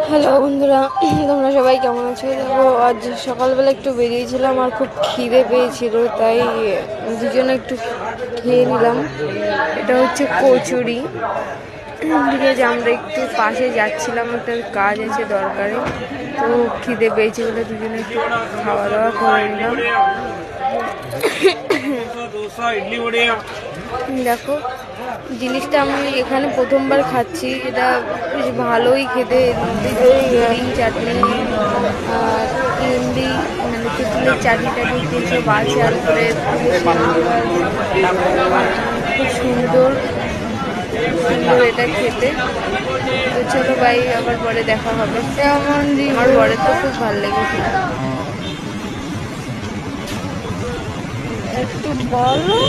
Hello বন্ধুরা, তোমরা সবাই কেমন আছো? দেখো, আজ সকালবেলা একটু বেরিয়েছিলাম আর খুব খিদে পেয়েছিল, তাই দুজনে একটু খেয়ে নিলাম। এটা হচ্ছে কচুরি। ঠিক আছে, আমরা একটু পাশে যাচ্ছিলাম, একটা কাজ আছে দরকারে, তো খিদে পেয়েছে বলে দুজনে একটু খাওয়া দাওয়া করে নিলাম। দেখো, জিনিসটা আমি এখানে প্রথমবার খাচ্ছি, এটা বেশ ভালোই খেতে। গ্রিন চাটনি আর ইমলি, মানে তেঁতুলের চাটনি টাটনি যেসব আছে, আর করে খুব সুন্দর সুন্দর এটা খেতে। তো চলো ভাই, আবার পরে দেখা হবে। আমার বরের তো খুব ভালো লেগেছে। একটু বলো।